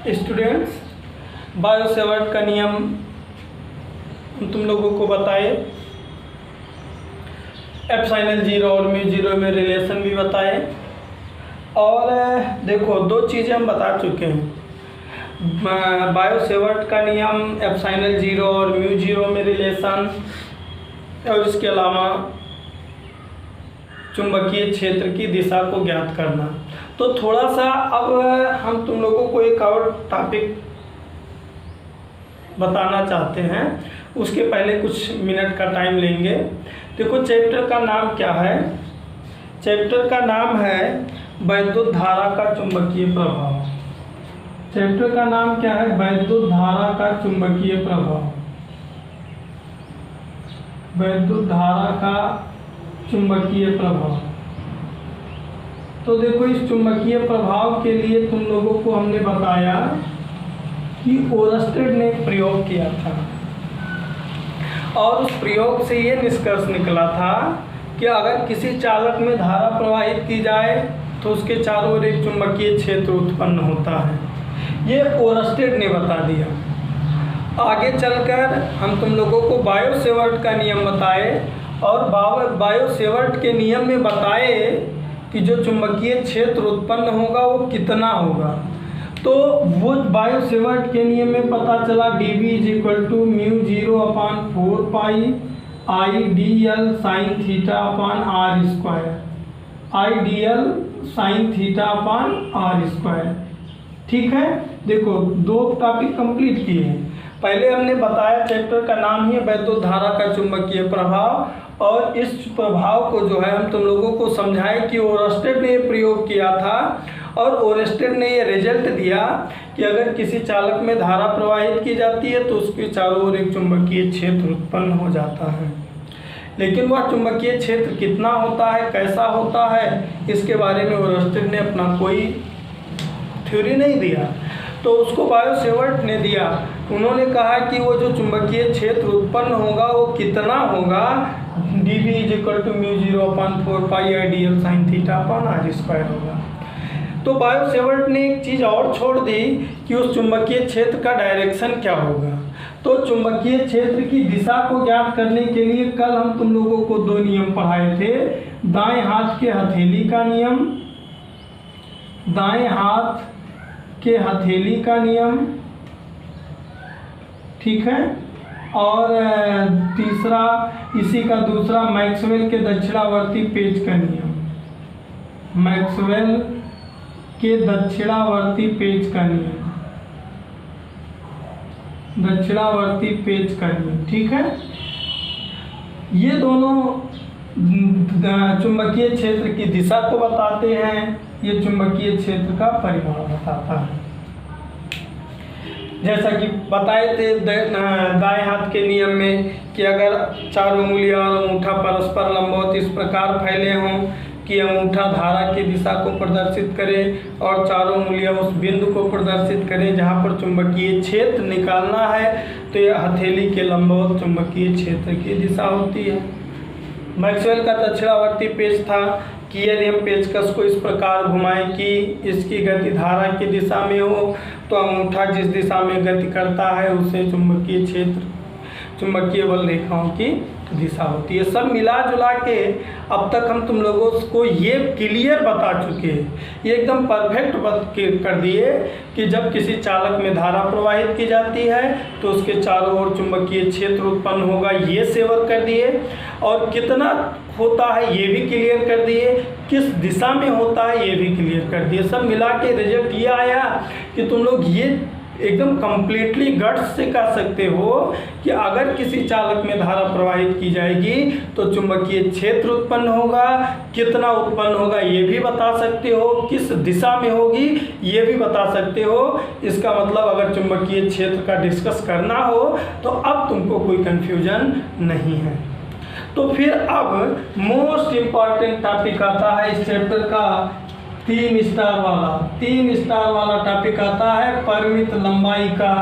Students, Biot-Savart का नियम तुम लोगों को बताए, एप्सिलॉन जीरो और म्यू जीरो में रिलेशन भी बताए। और देखो दो चीज़ें हम बता चुके हैं, बायो-सेवर्ट का नियम, एप्सिलॉन जीरो और म्यू जीरो में रिलेशन, और इसके अलावा चुंबकीय क्षेत्र की दिशा को ज्ञात करना। तो थोड़ा सा अब हम तुम लोगों को एक और टॉपिक बताना चाहते हैं, उसके पहले कुछ मिनट का टाइम लेंगे। देखो चैप्टर का नाम क्या है? चैप्टर का नाम है वैद्युत धारा का चुंबकीय प्रभाव। चैप्टर का नाम क्या है? वैद्युत धारा का चुंबकीय प्रभाव। वैद्युत धारा का चुंबकीय प्रभाव। तो देखो इस चुंबकीय प्रभाव के लिए तुम लोगों को हमने बताया कि ओरस्टेड ने प्रयोग किया था, और उस प्रयोग से ये निष्कर्ष निकला था कि अगर किसी चालक में धारा प्रवाहित की जाए तो उसके चारों ओर एक चुंबकीय क्षेत्र उत्पन्न होता है। ये ओरस्टेड ने बता दिया। आगे चलकर हम तुम लोगों को बायो-सेवर्ट का नियम बताए, और बायो-सेवर्ट के नियम में बताए कि जो चुंबकीय क्षेत्र उत्पन्न होगा वो कितना होगा। तो वो बायो-सेवर्ट के नियम में पता चला dB = म्यू जीरो अपान 4 पाई IDL sin theta upon R square, IDL sin theta upon R square. ठीक है, देखो दो टॉपिक कंप्लीट किए हैं। पहले हमने बताया चैप्टर का नाम ही है वैद्युत धारा का चुंबकीय प्रभाव, और इस प्रभाव को जो है हम तुम लोगों को समझाए कि ओरस्टेड ने प्रयोग किया था, और ओरस्टेड ने ये रिजल्ट दिया कि अगर किसी चालक में धारा प्रवाहित की जाती है तो उसके चारों ओर एक चुंबकीय क्षेत्र उत्पन्न हो जाता है। लेकिन वह चुंबकीय क्षेत्र कितना होता है, कैसा होता है, इसके बारे में ओरस्टेड ने अपना कोई थ्योरी नहीं दिया, तो उसको बायो-सेवर्ट ने दिया। उन्होंने कहा कि वो जो चुंबकीय क्षेत्र उत्पन्न होगा वो कितना होगा, dB = म्यू जीरो अपान 4 पाई IDL sin theta upon R square होगा। तो बायो-सेवर्ट ने एक चीज़ और छोड़ दी कि उस चुंबकीय क्षेत्र का डायरेक्शन क्या होगा। तो चुंबकीय क्षेत्र की दिशा को ज्ञात करने के लिए कल हम तुम लोगों को दो नियम पढ़ाए थे, दाएं हाथ के हथेली का नियम, दाएं हाथ के हथेली का नियम, ठीक है, और तीसरा इसी का दूसरा मैक्सवेल के दक्षिणावर्ती पेच का नियम, मैक्सवेल के दक्षिणावर्ती पेच का नियम, दक्षिणावर्ती पेच का नियम। ठीक है, ये दोनों चुंबकीय क्षेत्र की दिशा को बताते हैं, ये चुंबकीय क्षेत्र का परिमाण बताता है। जैसा कि बताए थे दाएं हाथ के नियम में कि अगर चार उंगलियां और अंगूठा परस्पर लंबवत इस प्रकार फैले हों कि अंगूठा धारा की दिशा को प्रदर्शित करे और चारों उंगलियां उस बिंदु को प्रदर्शित करें जहां पर चुंबकीय क्षेत्र निकालना है, तो यह हथेली के लंबवत चुंबकीय क्षेत्र की दिशा होती है। मैक्सवेल का दक्षिणावर्ती पेच था कि यदि हम पेचकस को इस प्रकार घुमाएं कि इसकी गति धारा की दिशा में हो, तो अंगूठा जिस दिशा में गति करता है उसे चुंबकीय क्षेत्र, चुंबकीय बल रेखाओं की दिशा होती है। सब मिला जुला के अब तक हम तुम लोगों को ये क्लियर बता चुके हैं, ये एकदम परफेक्ट कर दिए कि जब किसी चालक में धारा प्रवाहित की जाती है तो उसके चारों ओर चुंबकीय क्षेत्र उत्पन्न होगा, ये सेवर कर दिए, और कितना होता है ये भी क्लियर कर दिए, किस दिशा में होता है ये भी क्लियर कर दिए। सब मिला के रिजल्ट ये आया कि तुम लोग ये एकदम कंप्लीटली गट्स से कह सकते हो कि अगर किसी चालक में धारा प्रवाहित की जाएगी तो चुंबकीय क्षेत्र उत्पन्न होगा, कितना उत्पन्न होगा ये भी बता सकते हो, किस दिशा में होगी ये भी बता सकते हो। इसका मतलब अगर चुंबकीय क्षेत्र का डिस्कस करना हो तो अब तुमको कोई कंफ्यूजन नहीं है। तो फिर अब मोस्ट इम्पॉर्टेंट टॉपिक आता है इस चैप्टर का, 3 स्टार वाला टॉपिक आता है परिमित लंबाई का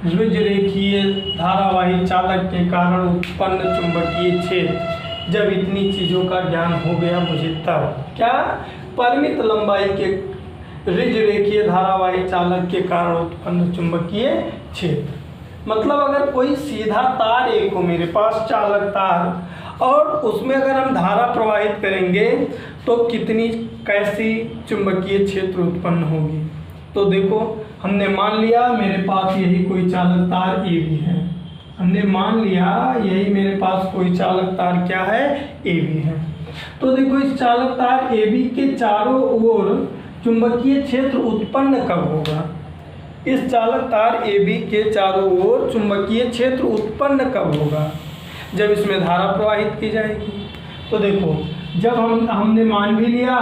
रुजरेखीय धारावाही चालक के कारण उत्पन्न चुंबकीय क्षेत्र। जब इतनी चीज़ों का ज्ञान हो गया मुझे तब क्या परिमित लंबाई के रिज रेखीय धारावाही चालक के कारण उत्पन्न चुंबकीय क्षेत्र। मतलब अगर कोई सीधा तार एक हो मेरे पास, चालक तार, और उसमें अगर हम धारा प्रवाहित करेंगे तो कितनी कैसी चुंबकीय क्षेत्र उत्पन्न होगी। तो देखो हमने मान लिया मेरे पास यही कोई चालक तार ए बी है, हमने मान लिया यही मेरे पास कोई चालक तार क्या है, ए बी है। तो देखो इस चालक तार ए बी के चारों ओर चुंबकीय क्षेत्र उत्पन्न कब होगा। इस चालक तार ए बी के चारों ओर चुंबकीय क्षेत्र उत्पन्न कब होगा, जब इसमें धारा प्रवाहित की जाएगी। तो देखो जब हमने मान भी लिया,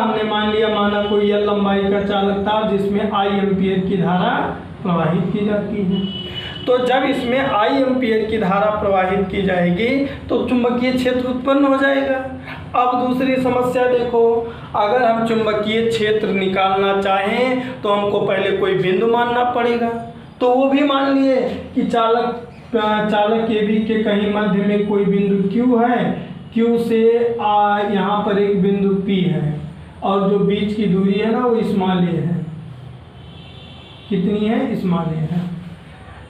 माना कोई एल लंबाई का चालक तार जिसमें आई एम्पियर की धारा प्रवाहित की जाती है। तो जब इसमें आई एम्पियर की धारा प्रवाहित की जाएगी तो चुंबकीय क्षेत्र उत्पन्न हो जाएगा। अब दूसरी समस्या देखो, अगर हम चुंबकीय क्षेत्र निकालना चाहें तो हमको पहले कोई बिंदु मानना पड़ेगा। तो वो भी मान लिए कि चालक ए बी के कहीं मध्य में कोई बिंदु Q है, Q से यहाँ पर एक बिंदु P है, और जो बीच की दूरी है ना वो स्मॉल ए है। कितनी है, स्मॉल ए है।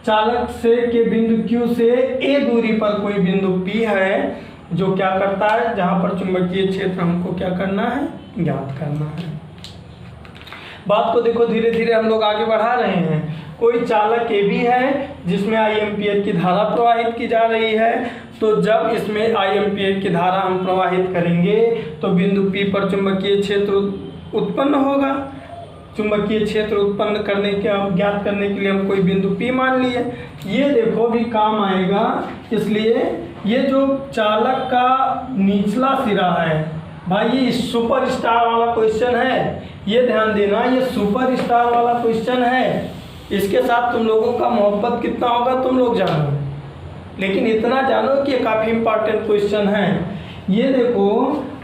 चालक से के बिंदु Q से ए दूरी पर कोई बिंदु P है जो क्या करता है, जहाँ पर चुंबकीय क्षेत्र हमको क्या करना है, ज्ञात करना है। बात को देखो धीरे धीरे हम लोग आगे बढ़ा रहे हैं। कोई चालक ए बी है जिसमें आई एम्पियर की धारा प्रवाहित की जा रही है। तो जब इसमें आई एम्पियर की धारा हम प्रवाहित करेंगे तो बिंदु P पर चुंबकीय क्षेत्र उत्पन्न होगा। चुंबकीय क्षेत्र उत्पन्न करने के ज्ञात करने के लिए हम कोई बिंदु P मान लिए। ये देखो भी काम आएगा, इसलिए ये जो चालक का निचला सिरा है भाई, ये सुपर स्टार वाला क्वेश्चन है, ये ध्यान देना, ये सुपर स्टार वाला क्वेश्चन है। इसके साथ तुम लोगों का मोहब्बत कितना होगा तुम लोग जानो, लेकिन इतना जानो कि ये काफ़ी इंपॉर्टेंट क्वेश्चन है। ये देखो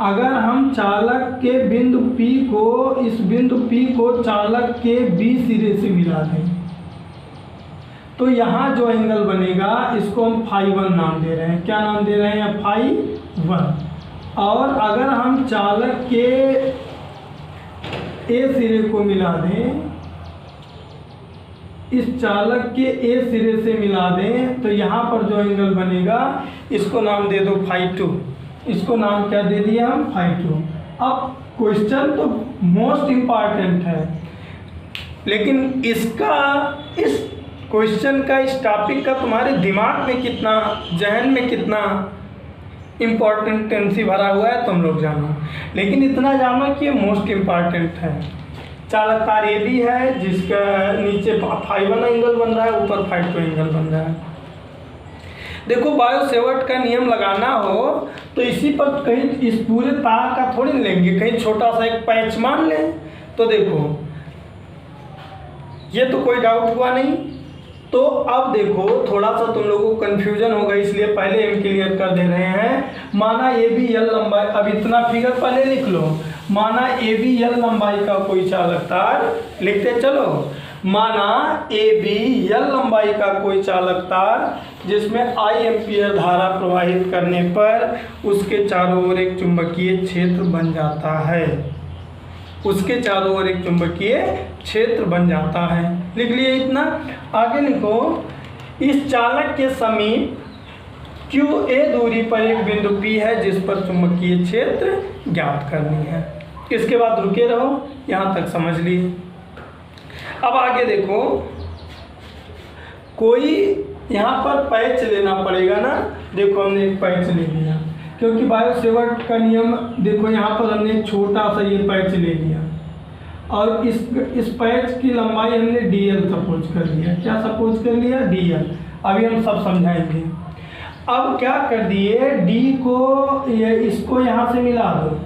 अगर हम चालक के बिंदु P को, इस बिंदु P को चालक के B सिरे से मिला दें तो यहाँ जो एंगल बनेगा इसको हम φ1 नाम दे रहे हैं। क्या नाम दे रहे हैं, φ1। और अगर हम चालक के A सिरे को मिला दें, इस चालक के A सिरे से मिला दें तो यहाँ पर जो एंगल बनेगा इसको नाम दे दो φ2। इसको नाम क्या दे दिया हम, φ2। अब क्वेश्चन तो मोस्ट इम्पॉर्टेंट है, लेकिन इसका, इस क्वेश्चन का, इस टॉपिक का तुम्हारे दिमाग में कितना, जहन में कितना इम्पॉर्टेंटेंसी भरा हुआ है तुम लोग जानो। लेकिन इतना जानो कि ये मोस्ट इम्पॉर्टेंट है। चालक तार ए बी है जिसका नीचे φ1 एंगल बन रहा है, ऊपर φ2 एंगल बन रहा है। देखो बायो सेवर्ट का नियम लगाना हो तो इसी पर कहीं इस पूरे तार का थोड़ी लेंगे, कहीं छोटा सा एक पैच मान लें। तो देखो ये तो कोई डाउट हुआ नहीं। तो अब देखो थोड़ा सा तुम लोगों को कन्फ्यूजन होगा, इसलिए पहले हम क्लियर कर दे रहे हैं। माना ए बी एल लंबाई, अब इतना फिगर पहले लिख लो। माना ए बी एल लंबाई का कोई चालक तार, लिखते चलो। माना ए बी एल लंबाई का कोई चालक तार जिसमें आई एम्पियर धारा प्रवाहित करने पर उसके चारों ओर एक चुंबकीय क्षेत्र बन जाता है। उसके चारों ओर एक चुंबकीय क्षेत्र बन जाता है। लिख लिए इतना। आगे लिखो, इस चालक के समीप QA दूरी पर एक बिंदु P है जिस पर चुंबकीय क्षेत्र ज्ञात करनी है। इसके बाद रुके रहो, यहाँ तक समझ लिए। अब आगे देखो, कोई यहाँ पर पैच लेना पड़ेगा ना। देखो हमने एक पैच ले लिया क्योंकि बायो सेवर्ट का नियम, देखो यहाँ पर हमने एक छोटा सा ये पैच ले लिया और इस पैच की लंबाई हमने DL सपोज कर लिया। क्या सपोज कर लिया, DL। अभी हम सब समझाएंगे। अब क्या कर दिए, D को इसको यहाँ से मिला दो।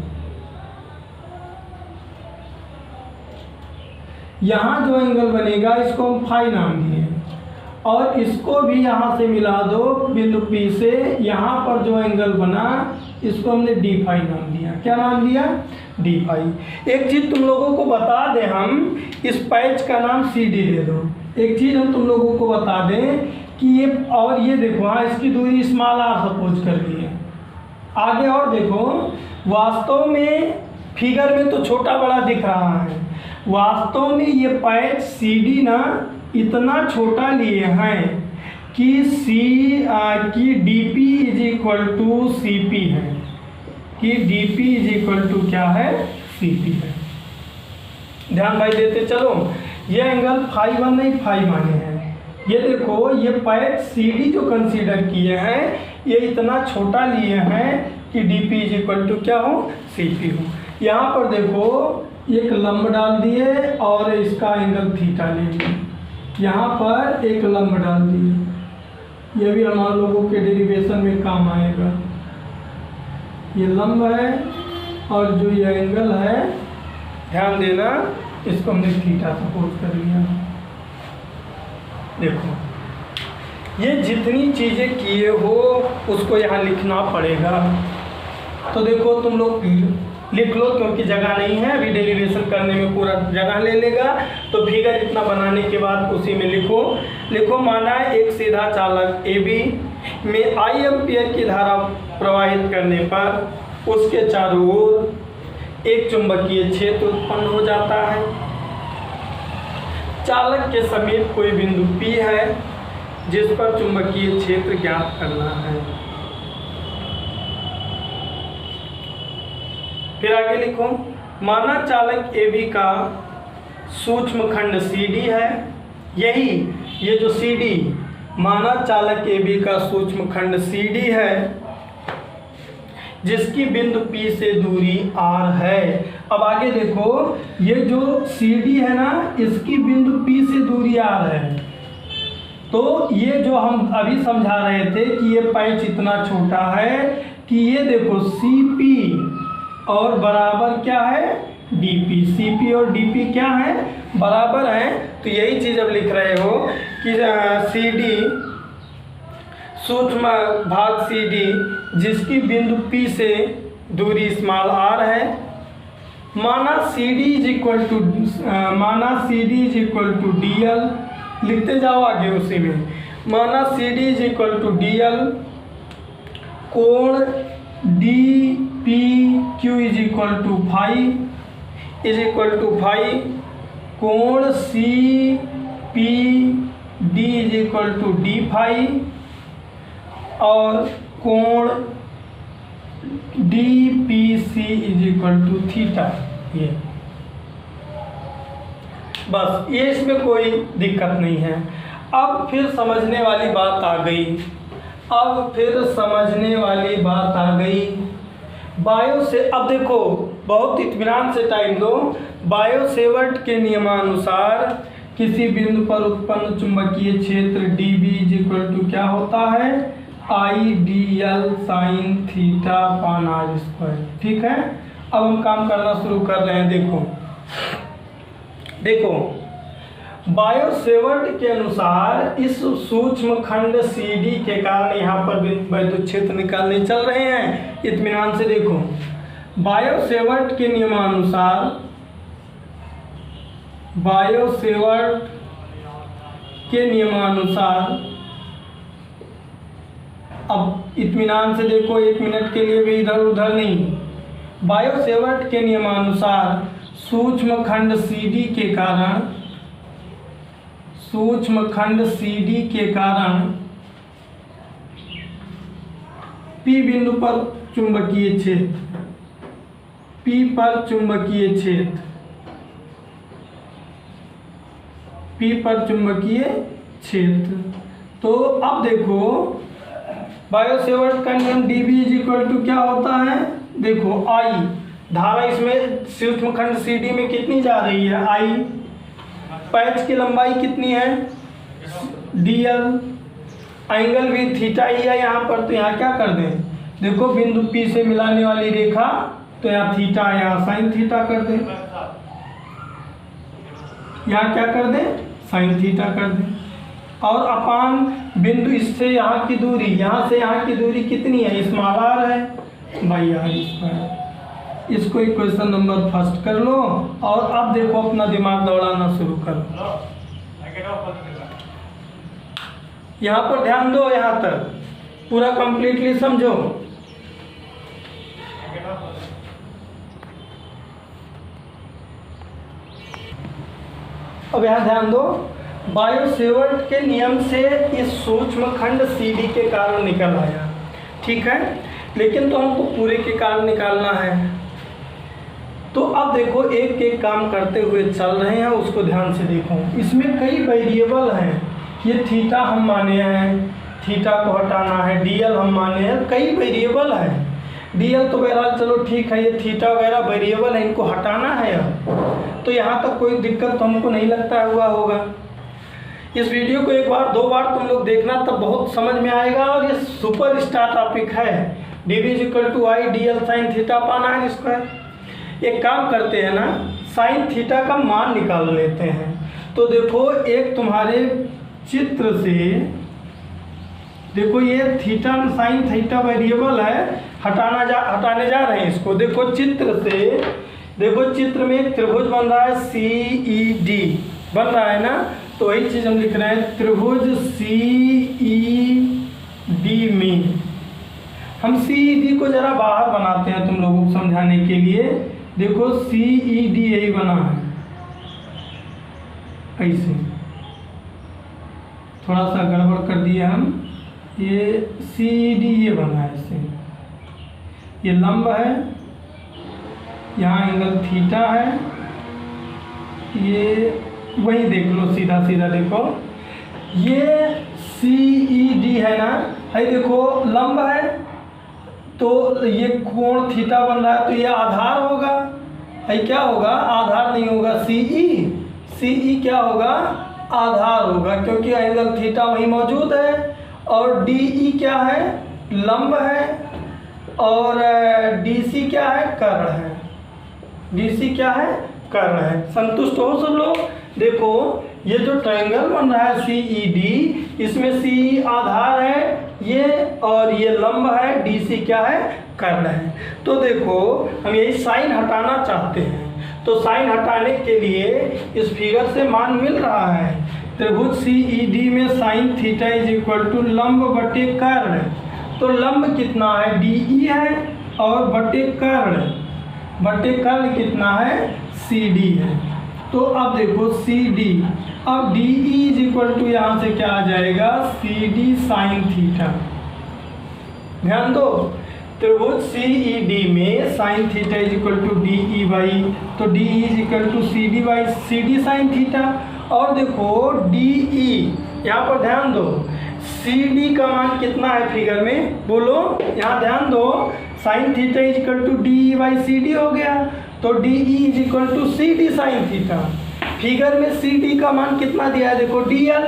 यहाँ जो एंगल बनेगा इसको हम फाई नाम दिए और इसको भी यहाँ से मिला दो बिंदु P से। यहाँ पर जो एंगल बना इसको हमने D फाई नाम दिया। क्या नाम दिया, D फाई। एक चीज़ तुम लोगों को बता दें, हम इस पैच का नाम CD दे दो। एक चीज़ हम तुम लोगों को बता दें कि ये, और ये देखो हाँ इसकी दूरी स्मॉल r सपोज कर ली है। आगे और देखो, वास्तव में फिगर में तो छोटा बड़ा दिख रहा है, वास्तव में ये पैच CD ना इतना छोटा लिए हैं कि DP is equal to CP है, कि DP इज इक्वल टू क्या है, CP है। ध्यान भाई देते चलो, ये एंगल φ1 नहीं φ1 है। ये देखो ये पैच CD जो कंसीडर किए हैं ये इतना छोटा लिए हैं कि DP इज इक्वल टू क्या हो, CP हो। यहाँ पर देखो एक लंब डाल दिए और इसका एंगल थीटा ले लिए, यहाँ पर एक लंब डाल दिए, ये भी हमारे लोगों के डेरिवेशन में काम आएगा। ये लंब है और जो ये एंगल है, ध्यान देना, इसको हमने थीटा सपोज कर लिया। देखो ये जितनी चीज़ें किए हो उसको यहाँ लिखना पड़ेगा। तो देखो तुम लोग लिख लो, क्योंकि जगह नहीं है अभी, डेरिवेशन करने में पूरा जगह ले लेगा। तो फिगर इतना बनाने के बाद उसी में लिखो माना एक सीधा चालक AB में I एम्पियर की धारा प्रवाहित करने पर उसके चारों ओर एक चुंबकीय क्षेत्र उत्पन्न हो जाता है। चालक के समीप कोई बिंदु P है जिस पर चुंबकीय क्षेत्र ज्ञात करना है। फिर आगे लिखो, माना चालक AB का सूक्ष्म खंड CD है। ये जो CD, माना चालक AB का सूक्ष्म खंड CD है जिसकी बिंदु P से दूरी R है। अब आगे देखो, ये जो CD है ना, इसकी बिंदु P से दूरी R है। तो ये जो हम अभी समझा रहे थे कि ये पैच इतना छोटा है कि ये देखो CP और बराबर क्या है, DP। CP और DP क्या है, बराबर है। तो यही चीज़ अब लिख रहे हो कि CD सूक्ष्म भाग CD जिसकी बिंदु P से दूरी स्मॉल r है। माना CD is equal to DL, लिखते जाओ आगे उसी में। माना CD is equal to DL, कोण DPQ is equal to phi, कोण CPD is equal to D phi और कोण DPC is equal to theta. ये बस, ये इसमें कोई दिक्कत नहीं है। अब फिर समझने वाली बात आ गई, बायो से। अब देखो बहुत इत्मीनान से टाइम दो। बायो-सेवर्ट के नियमानुसार किसी बिंदु पर उत्पन्न चुंबकीय क्षेत्र DB इज इक्वल टू क्या होता है, IDL साइन थीटा पान r स्क्वायर। ठीक है, अब हम काम करना शुरू कर रहे हैं। देखो बायो-सेवर्ट के अनुसार इस सूक्ष्म खंड CD के कारण यहाँ पर विद्युत क्षेत्र निकालने चल रहे हैं। इत्मीनान से देखो, बायो-सेवर्ट के नियमानुसार अब इत्मीनान से देखो, एक मिनट के लिए भी इधर उधर नहीं। बायो-सेवर्ट के नियमानुसार सूक्ष्म खंड CD के कारण P बिंदु पर चुंबकीय क्षेत्र, तो अब देखो बायो-सेवर्ट का नियम DB इज इक्वल टू क्या होता है। देखो I धारा इसमें सूक्ष्म खंड CD में कितनी जा रही है, I। पैच की लंबाई कितनी है, DL। एंगल भी थीटा ही है यहाँ पर। तो यहाँ क्या कर दें, देखो बिंदु P से मिलाने वाली रेखा, तो यहाँ थीटा है, यहाँ साइन थीटा कर दें। यहाँ क्या कर दें, साइन थीटा कर दें। और अपान बिंदु इससे यहाँ की दूरी, यहाँ से यहाँ की दूरी कितनी है, स्मॉल r है, बाई r स्क्वायर। इसको इक्वेशन नंबर फर्स्ट कर लो और अब देखो अपना दिमाग दौड़ाना शुरू करो। यहाँ पर ध्यान दो, यहाँ तक पूरा कंप्लीटली समझो। अब यहाँ ध्यान दो, बायो-सेवर्ट के नियम से इस सूक्ष्म खंड CD के कारण निकल आया, ठीक है, लेकिन तो हमको पूरे के कारण निकालना है। तो अब देखो एक एक काम करते हुए चल रहे हैं, उसको ध्यान से देखो। इसमें कई वेरिएबल हैं, ये थीटा हम माने हैं, थीटा को हटाना है, DL हम माने हैं, कई वेरिएबल हैं। DL तो बहरहाल चलो ठीक है, ये थीटा वगैरह वेरिएबल है, इनको हटाना है। अब तो यहाँ तक कोई दिक्कत तो हमको नहीं लगता हुआ होगा। इस वीडियो को एक बार दो बार तुम लोग देखना, तब बहुत समझ में आएगा। और ये सुपर स्टार टॉपिक है, dV/I DL sin थीटा पाना है इसका। एक काम करते हैं ना, साइन थीटा का मान निकाल लेते हैं। तो देखो एक तुम्हारे चित्र से देखो, ये थीटा साइन थीटा वेरिएबल है, हटाने जा रहे हैं इसको। देखो चित्र से, देखो चित्र में एक त्रिभुज बन रहा है CED बन रहा है ना, तो वही चीज़ हम लिख रहे हैं। त्रिभुज CED में हम CED को जरा बाहर बनाते हैं तुम लोगों को समझाने के लिए। देखो CED यही बना है, ऐसे थोड़ा सा गड़बड़ कर दिए हम। ये CED ये बना है ऐसे, ये लंब है, यहाँ एंगल थीटा है, ये वही देख लो, सीधा सीधा देखो, ये CED है ना, है देखो लंब है, तो ये कोण थीटा बन रहा है, तो ये आधार होगा, है क्या होगा, आधार नहीं होगा, CE क्या होगा, आधार होगा, क्योंकि एंगल थीटा वही मौजूद है। और DE क्या है, लंब है, और DC क्या है, कर्ण है, DC क्या है, कर्ण है। संतुष्ट हो सब लोग। देखो ये जो ट्रायंगल बन रहा है CED, इसमें CE आधार है ये, और ये लंब है, DC क्या है, कर्ण है। तो देखो हम यही साइन हटाना चाहते हैं, तो साइन हटाने के लिए इस फिगर से मान मिल रहा है। त्रिभुज CED में साइन थीटा = लंब बटे कर्ण। तो लंब कितना है, DE है, और बटे कर्ण कितना है, CD है। तो अब देखो CD, अब DE यहाँ से क्या आ जाएगा, CD साइन थीटा। ध्यान दो, त्रिभुज CED में साइन थीटा DE/, तो DE CD साइन थीटा। और देखो DE, यहाँ पर ध्यान दो, CD का मान कितना है फिगर में, बोलो, यहाँ ध्यान दो, साइन थीटा DE/CD हो गया, तो DE CD sine theta. Figure में CD का मान कितना दिया है, देखो DL,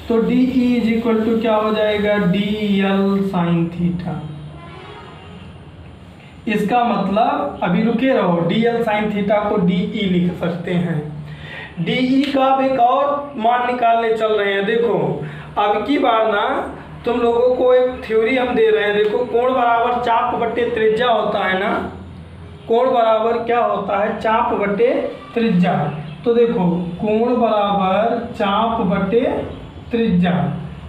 तो DE क्या हो जाएगा, DL साइन थीटा। इसका मतलब, अभी रुके रहो, DL साइन थीटा को DE लिख सकते हैं। DE का अब एक और मान निकालने चल रहे हैं। देखो अब की बार ना तुम लोगों को एक थ्योरी हम दे रहे हैं। देखो कोण बराबर चाप बटे त्रिज्या होता है ना, कोण बराबर क्या होता है, चाप बटे त्रिज्या। तो देखो कोण बराबर चाप बटे त्रिज्या।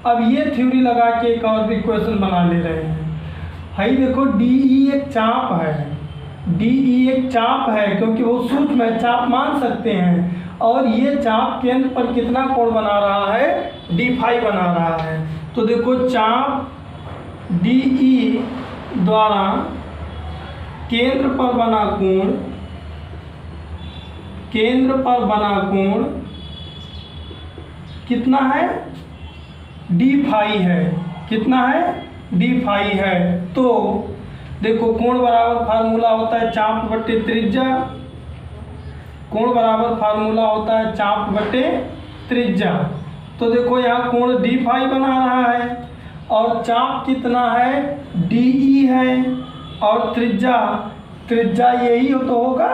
अब ये थ्योरी लगा के एक और भी क्वेश्चन बना ले रहे हैं। भाई देखो DE एक चाप है, DE एक चाप है, क्योंकि वो सूक्ष्म है, चाप मान सकते हैं। और ये चाप केंद्र पर कितना कोण बना रहा है, D∅ बना रहा है। तो देखो चाप DE द्वारा केंद्र पर बना कोण कितना है, D∅ है, कितना है, D∅ है। तो देखो कोण बराबर फार्मूला होता है चाप बटे त्रिज्या, कोण बराबर फार्मूला होता है चाप बटे त्रिज्या। तो देखो यहाँ कोण D∅ बना रहा है, और चाप कितना है, DE है, और त्रिज्या यही तो होगा,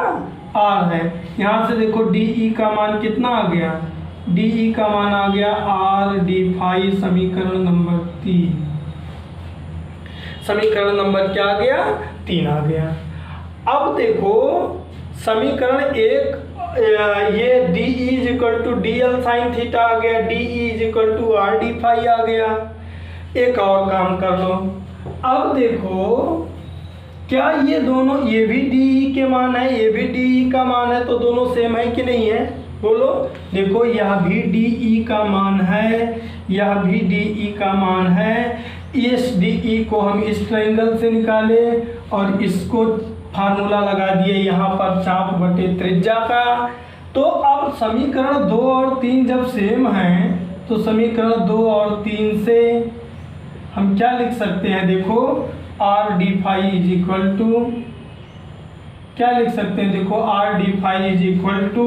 R है। यहाँ से देखो DE का मान कितना आ गया, DE का मान आ गया R D∅, समीकरण नंबर 3। समीकरण नंबर क्या आ गया, 3 आ गया। अब देखो समीकरण 1, ये DE DL साइन थीटा आ गया, DE R D∅ आ गया। एक और काम कर लो, अब देखो क्या ये दोनों, ये भी DE के मान है, ये भी DE का मान है, तो दोनों सेम है कि नहीं है, बोलो। देखो यह भी डी ई का मान है, यह भी डी ई का मान है। इस डी ई को हम इस ट्रायंगल से निकाले और इसको फार्मूला लगा दिए यहाँ पर चाप बटे त्रिज्या का। तो अब समीकरण 2 और 3 जब सेम हैं तो समीकरण 2 और 3 से हम क्या लिख सकते हैं? देखो R D phi is equal to, क्या लिख सकते हैं? देखो R D phi is equal to,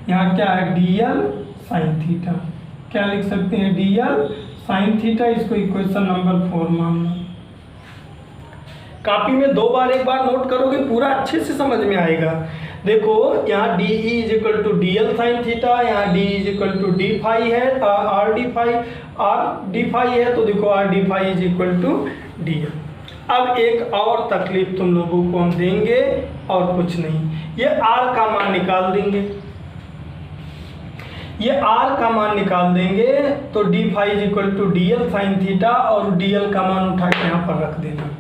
यहाँ क्या है? D L sine theta. क्या लिख सकते हैं? D L sine theta. इसको इक्वेशन नंबर 4 मानना। कॉपी में 2 बार एक बार नोट करोगे पूरा अच्छे से समझ में आएगा। देखो यहाँ d E is equal to D L sine theta, यहाँ d is equal to d phi है, आर डी फाई है, तो देखो R D phi is equal to D l. अब एक और तकलीफ तुम लोगों को हम देंगे और कुछ नहीं, ये आर का मान निकाल देंगे। ये आर का मान निकाल देंगे तो D phi is equal to D L sine theta और डी एल का मान उठा के यहाँ पर रख देना।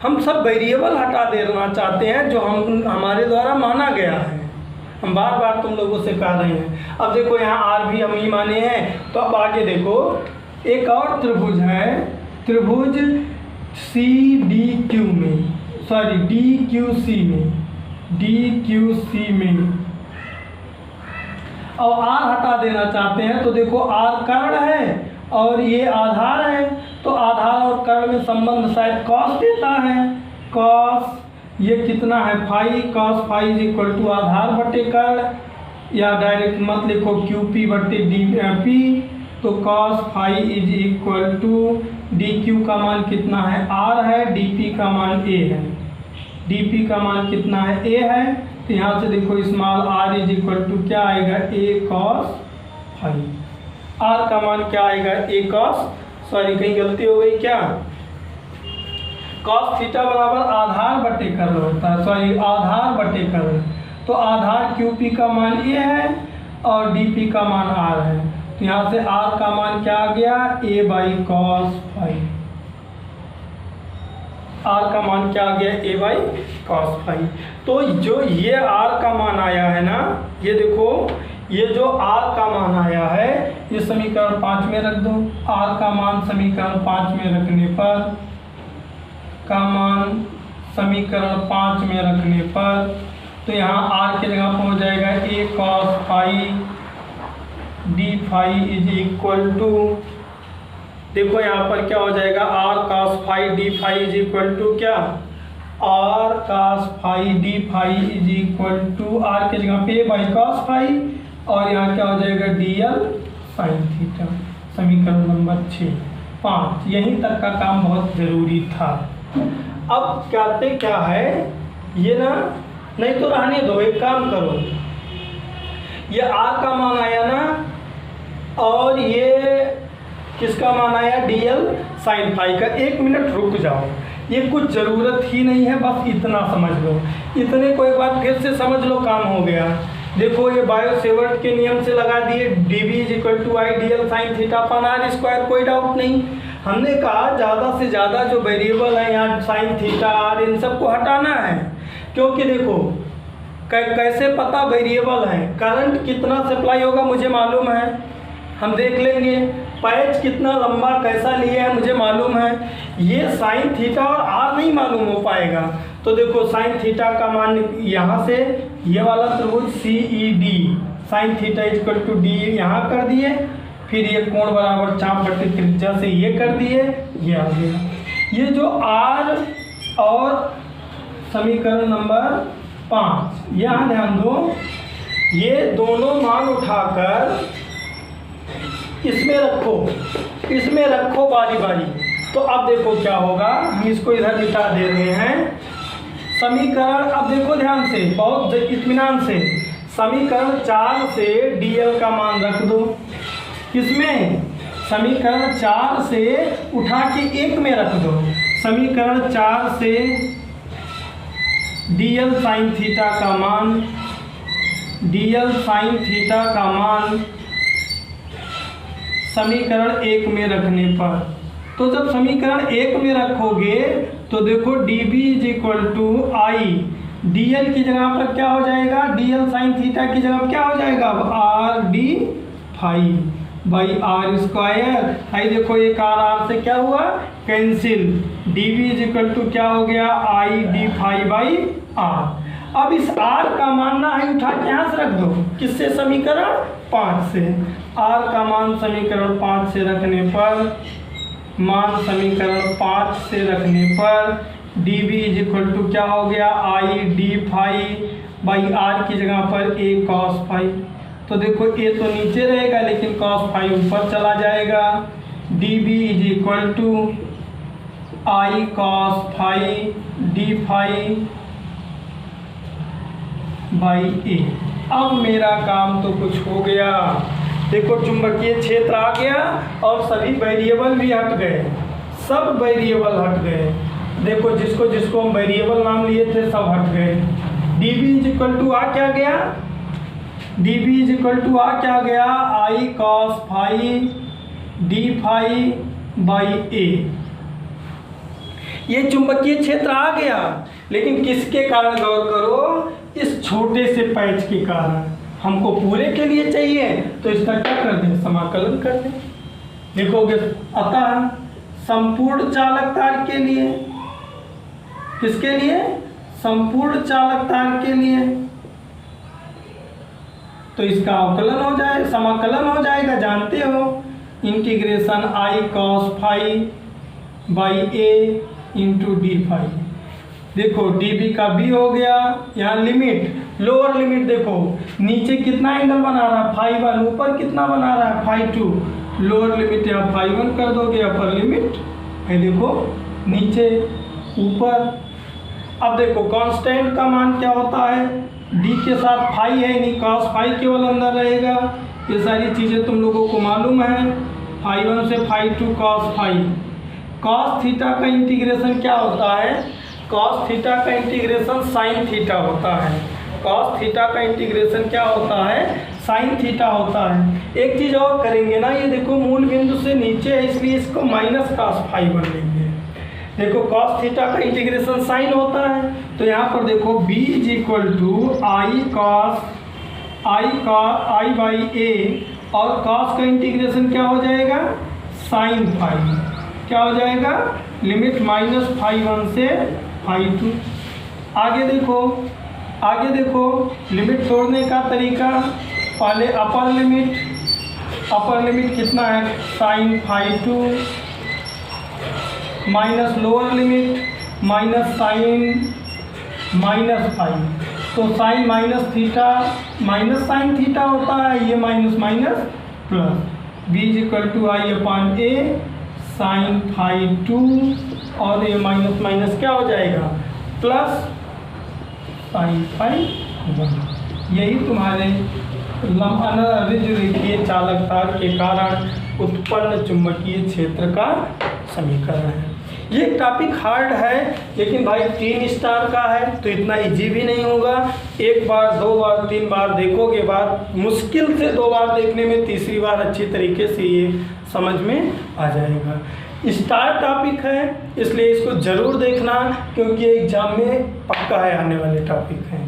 हम सब वेरिएबल हटा देना चाहते हैं जो हमारे द्वारा माना गया है। हम बार बार तुम लोगों से कह रहे हैं। अब देखो यहाँ आर भी हम ही माने हैं, तो अब आगे देखो एक और त्रिभुज है, त्रिभुज सी डी क्यू में, सॉरी डी क्यू सी में, डी क्यू सी में, और आर हटा देना चाहते हैं। तो देखो आर कर्ण है और ये आधार है, तो आधार और कर्ण में संबंध शायद कॉस देता है। कॉस ये कितना है? Phi, cos phi is equal to आधार बटे कर्ण, या डायरेक्ट मत लिखो क्यू पी बटे डी पी। तो cos phi is equal to d q का मान कितना है? आर है, डी पी का मान ए है। डी पी का मान कितना है? ए है। तो यहाँ से देखो small R is equal to क्या आएगा? ए कॉस फाई। आर का मान क्या आएगा? ए कॉस, सॉरी कहीं गलती हो गई क्या? कॉस थीटा बराबर आधार बटे कर्ण होता है, सॉरी आधार बटे कर्ण। तो आधार क्यू पी का मान ए है और डी पी का मान आर है। तो यहाँ से आर का मान क्या आ गया? ए बाई कॉस फाई। आर का मान क्या आ गया? ए बाई कॉस फाई। तो जो ये आर का मान आया है ना, ये देखो ये जो आर का मान आया है ये समीकरण 5 में रख दो। आर का मान समीकरण 5 में रखने पर, का मान समीकरण 5 में रखने पर, तो यहाँ आर की जगह पर हो जाएगा a cos phi d phi is equal to, देखो यहाँ पर क्या हो जाएगा? R cos phi d phi is equal to क्या? R cos phi d phi is equal to, r की जगह पे ए बाई कॉस फाई और यहाँ क्या हो जाएगा? D L sine theta. समीकरण नंबर 5। यहीं तक का काम बहुत ज़रूरी था। अब कहते क्या है ये ना, नहीं तो रहने दो, एक काम करो, ये आर का मान आया ना और ये किसका मान आया? डी एल साइन फाई का। 1 मिनट रुक जाओ, ये कुछ ज़रूरत ही नहीं है, बस इतना समझ लो। इतने को एक बार फिर से समझ लो, काम हो गया। देखो ये बायो सेवर्ट के नियम से लगा दिए, D B is equal to I D L sine theta अपन आर स्क्वायर, कोई डाउट नहीं। हमने कहा ज़्यादा से ज़्यादा जो वेरिएबल है यहाँ साइन थीटा आर इन सबको हटाना है, क्योंकि देखो कैसे पता वेरिएबल है? करंट कितना सप्लाई होगा मुझे मालूम है, हम देख लेंगे। पैच कितना लंबा कैसा लिया है मुझे मालूम है। ये साइन थीटा और आर नहीं मालूम हो पाएगा। तो देखो साइन थीटा का मान यहाँ से ये वाला त्रिभुज c e d, sine theta equal to d यहाँ कर दिए, फिर ये कोण बराबर चाप बटे त्रिज्या से ये कर दिए, ये आ गया। ये जो आर और समीकरण नंबर 5, यहाँ ध्यान दो, ये दोनों मान उठाकर इसमें रखो बारी बारी। तो अब देखो क्या होगा, हम इसको इधर मिटा दे रहे हैं। समीकरण अब देखो ध्यान से, बहुत इत्मीनान से, समीकरण 4 से डीएल का मान रख दो। किसमें? समीकरण 4 से उठा के 1 में रख दो। समीकरण 4 से डीएल साइन थीटा का मान, डीएल साइन थीटा का मान समीकरण 1 में रखने पर, तो जब समीकरण 1 में रखोगे तो देखो D B is equal to I dl की जगह पर क्या हो जाएगा, dl साइन थीटा की जगह क्या हो जाएगा, अब R D phi by R square. भाई देखो एक आर से क्या हुआ, cancel, D we is equal to क्या हो गया, I D phi by R. अब इस r का मान ना आई उठा के यहाँ से रख दो, किससे, समीकरण 5 से। r का मान समीकरण 5 से रखने पर, मान समीकरण 5 से रखने पर D we is equal to क्या हो गया, I D phi by R की जगह पर ए कॉस फाई। तो देखो ए तो नीचे रहेगा लेकिन कॉस फाई ऊपर चला जाएगा। D we is equal to I cos phi d phi by a. अब मेरा काम तो कुछ हो गया। देखो चुंबकीय क्षेत्र आ गया और सभी वेरिएबल भी हट गए, सब वेरिएबल हट गए। देखो जिसको जिसको हम वेरिएबल नाम लिए थे सब हट गए। D B is equal to आ क्या गया, d B is equal to आ क्या गया, I cos phi d phi by a. ये चुंबकीय क्षेत्र आ गया, लेकिन किसके कारण गौर करो, इस छोटे से पैच के कारण। हमको पूरे के लिए चाहिए तो इसका क्या कर दें, समाकलन कर दें। देखोगे अतः संपूर्ण चालक तार के लिए, किसके लिए, संपूर्ण चालक तार के लिए, तो इसका अवकलन हो जाए, समाकलन हो जाएगा, जानते हो, integration I cos phi by A into D phi. देखो डी बी का बी हो गया, यहाँ लिमिट, लोअर लिमिट देखो नीचे कितना एंगल बना रहा है, फाई 1, ऊपर कितना बना रहा है, फाई 2। लोअर लिमिट यहाँ फाई 1 कर दोगे, अपर लिमिट है देखो नीचे ऊपर। अब देखो कांस्टेंट का मान क्या होता है, डी के साथ फाई है नहीं, कॉस फाई केवल अंदर रहेगा। ये सारी चीज़ें तुम लोगों को मालूम है, फाई 1 से phi 2 cos phi. Cos theta का इंटीग्रेशन क्या होता है, कॉस थीटा का इंटीग्रेशन साइन थीटा होता है। कॉस थीटा का इंटीग्रेशन क्या होता है, साइन थीटा होता है। एक चीज़ और करेंगे ना, ये देखो मूल बिंदु से नीचे है इसलिए इसको माइनस कॉस फाई 1 लेंगे। देखो कॉस थीटा का इंटीग्रेशन साइन होता है, तो यहाँ पर देखो b is equal to I cos I by a, और कॉस का इंटीग्रेशन क्या हो जाएगा, साइन फाई, क्या हो जाएगा, लिमिट माइनस फाई 1 से फाई 2। आगे देखो लिमिट तोड़ने का तरीका, पहले अपर लिमिट कितना है, sine phi 2 minus lower limit minus sine minus phi. तो sine minus theta minus sine theta होता है, ये minus minus plus. B is equal to I upon a sine phi 2, और ये माइनस माइनस क्या हो जाएगा, प्लस साइन फाई 1। यही तुम्हारे रेखीय चालक तार के कारण उत्पन्न चुंबकीय क्षेत्र का समीकरण है। ये टॉपिक हार्ड है, लेकिन भाई 3 स्टार का है तो इतना इजी भी नहीं होगा। एक बार, 2 बार, 3 बार देखोगे, बार मुश्किल से 2 बार देखने में, तीसरी बार अच्छी तरीके से ये समझ में आ जाएगा। स्टार टॉपिक है इसलिए इसको ज़रूर देखना, क्योंकि एग्जाम में पक्का है आने वाले टॉपिक हैं।